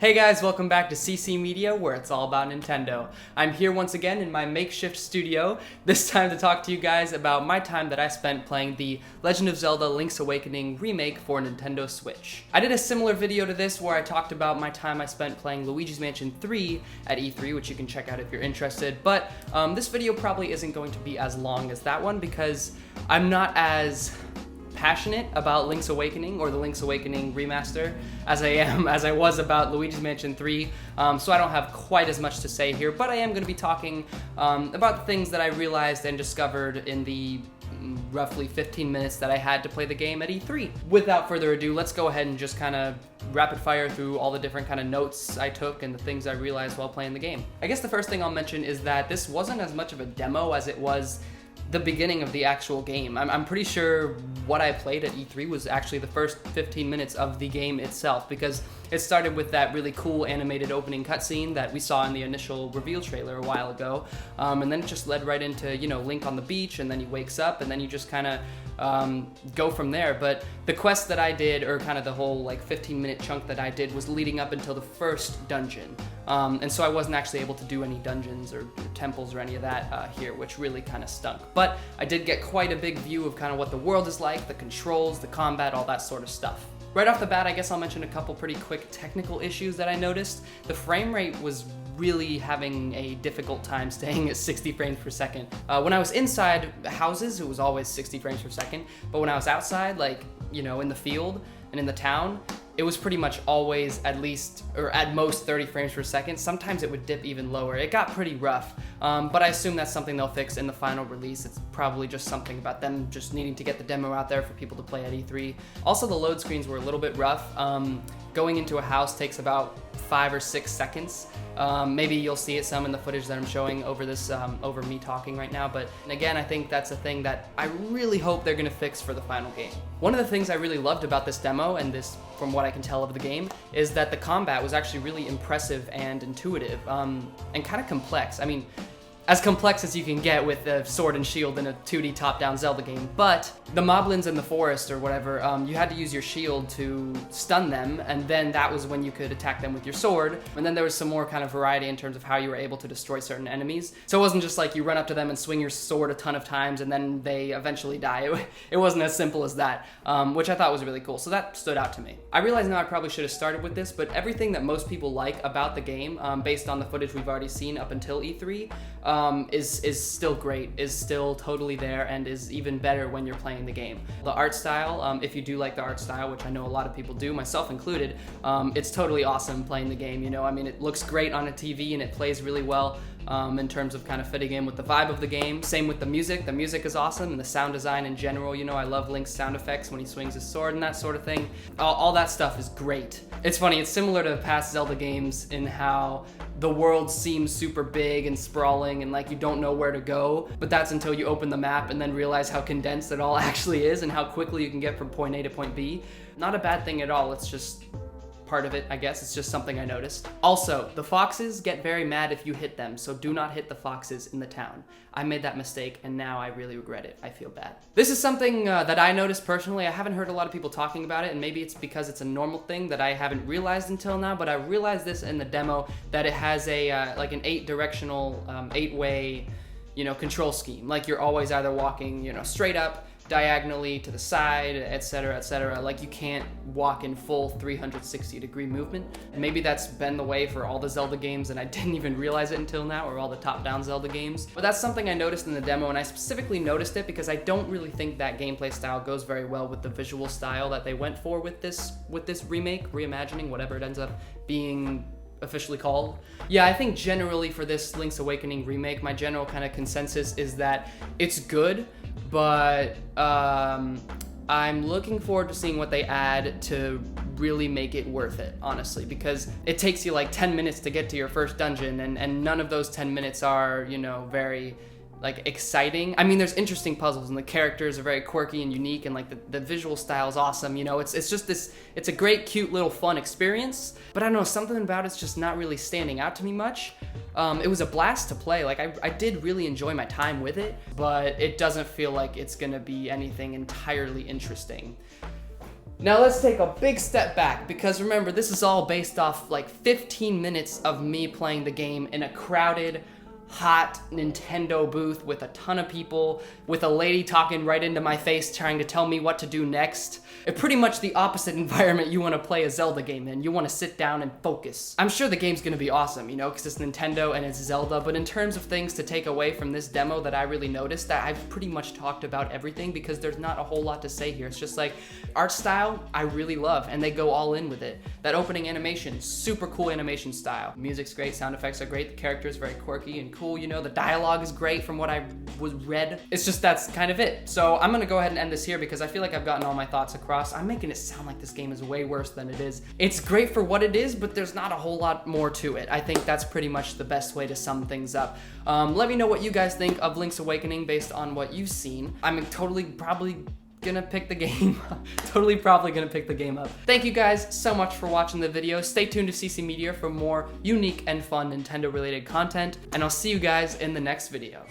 Hey guys, welcome back to CC Media, where it's all about Nintendo. I'm here once again in my makeshift studio, this time to talk to you guys about my time that I spent playing the Legend of Zelda Link's Awakening remake for Nintendo Switch. I did a similar video to this where I talked about my time I spent playing Luigi's Mansion 3 at E3, which you can check out if you're interested, but this video probably isn't going to be as long as that one because I'm not as passionate about Link's Awakening or the Link's Awakening remaster as I was about Luigi's Mansion 3, so I don't have quite as much to say here, but I am going to be talking about things that I realized and discovered in the roughly 15 minutes that I had to play the game at E3. Without further ado, let's go ahead and just kind of rapid fire through all the different kind of notes I took and the things I realized while playing the game. I guess the first thing I'll mention is that this wasn't as much of a demo as it was the beginning of the actual game. I'm pretty sure what I played at E3 was actually the first 15 minutes of the game itself, because it started with that really cool animated opening cutscene that we saw in the initial reveal trailer a while ago, and then it just led right into, you know, Link on the beach, and then he wakes up, and then you just kind of go from there. But the quest that I did, or kind of the whole like 15-minute chunk that I did, was leading up until the first dungeon. And so I wasn't actually able to do any dungeons or temples or any of that here, which really kind of stunk. But I did get quite a big view of kind of what the world is like, the controls, the combat, all that sort of stuff. Right off the bat, I guess I'll mention a couple pretty quick technical issues that I noticed. The frame rate was really having a difficult time staying at 60 frames per second. When I was inside houses, it was always 60 frames per second, but when I was outside, like, you know, in the field and in the town, it was pretty much always at least, or at most 30 frames per second. Sometimes it would dip even lower. It got pretty rough, but I assume that's something they'll fix in the final release. It's probably just something about them just needing to get the demo out there for people to play at E3. Also, the load screens were a little bit rough. Going into a house takes about 5 or 6 seconds. Maybe you'll see it some in the footage that I'm showing over this, over me talking right now, but again, I think that's a thing that I really hope they're gonna fix for the final game. One of the things I really loved about this demo, and this, from what I can tell of the game, is that the combat was actually really impressive and intuitive, and kind of complex. I mean, as complex as you can get with a sword and shield in a 2D top-down Zelda game, but the moblins in the forest or whatever, you had to use your shield to stun them, and then that was when you could attack them with your sword, and then there was some more kind of variety in terms of how you were able to destroy certain enemies. So it wasn't just like you run up to them and swing your sword a ton of times and then they eventually die. It wasn't as simple as that, which I thought was really cool, so that stood out to me. I realize now I probably should have started with this, but everything that most people like about the game, based on the footage we've already seen up until E3, is still great, is still totally there, and is even better when you're playing the game. The art style, if you do like the art style, which I know a lot of people do, myself included, it's totally awesome playing the game, you know? I mean, it looks great on a TV and it plays really well in terms of kind of fitting in with the vibe of the game. Same with the music. The music is awesome, and the sound design in general, you know, I love Link's sound effects when he swings his sword and that sort of thing. All that stuff is great. It's funny, it's similar to past Zelda games in how the world seems super big and sprawling and like you don't know where to go, but that's until you open the map and then realize how condensed it all actually is and how quickly you can get from point A to point B. Not a bad thing at all, it's just part of it, I guess. It's just something I noticed. Also, the foxes get very mad if you hit them, so do not hit the foxes in the town. I made that mistake, and now I really regret it. I feel bad. This is something that I noticed personally. I haven't heard a lot of people talking about it, and maybe it's because it's a normal thing that I haven't realized until now, but I realized this in the demo, that it has a like an 8-directional, 8-way, you know, control scheme. Like you're always either walking, you know, straight up, diagonally, to the side, etc., etc. Like you can't walk in full 360-degree movement. And maybe that's been the way for all the Zelda games and I didn't even realize it until now, or all the top-down Zelda games. But that's something I noticed in the demo, and I specifically noticed it because I don't really think that gameplay style goes very well with the visual style that they went for with this remake, reimagining, whatever it ends up being officially called. Yeah, I think generally for this Link's Awakening remake, my general kind of consensus is that it's good, but I'm looking forward to seeing what they add to really make it worth it, honestly, because it takes you like 10 minutes to get to your first dungeon, and none of those 10 minutes are, you know, very like exciting. I mean, there's interesting puzzles and the characters are very quirky and unique, and like the visual style is awesome, you know. It's just this, it's a great, cute little fun experience, but I don't know, something about it's just not really standing out to me much. It was a blast to play. Like I did really enjoy my time with it, but it doesn't feel like it's gonna be anything entirely interesting. Now let's take a big step back, because remember, this is all based off like 15 minutes of me playing the game in a crowded, hot Nintendo booth with a ton of people, with a lady talking right into my face trying to tell me what to do next. Pretty much the opposite environment you want to play a Zelda game in. You want to sit down and focus. I'm sure the game's gonna be awesome, you know, because it's Nintendo and it's Zelda, but in terms of things to take away from this demo that I really noticed, that I've pretty much talked about everything, because there's not a whole lot to say here. It's just like, art style, I really love, and they go all in with it. That opening animation, super cool animation style. Music's great, sound effects are great, the character is very quirky and cool, you know, the dialogue is great from what I was read. It's just, that's kind of it. So I'm gonna go ahead and end this here, because I feel like I've gotten all my thoughts across. I'm making it sound like this game is way worse than it is. It's great for what it is, but there's not a whole lot more to it. I think that's pretty much the best way to sum things up. Let me know what you guys think of Link's Awakening based on what you've seen. I'm totally probably gonna pick the game probably gonna pick the game up. Thank you guys so much for watching the video. Stay tuned to CC Media for more unique and fun Nintendo related content, and I'll see you guys in the next video.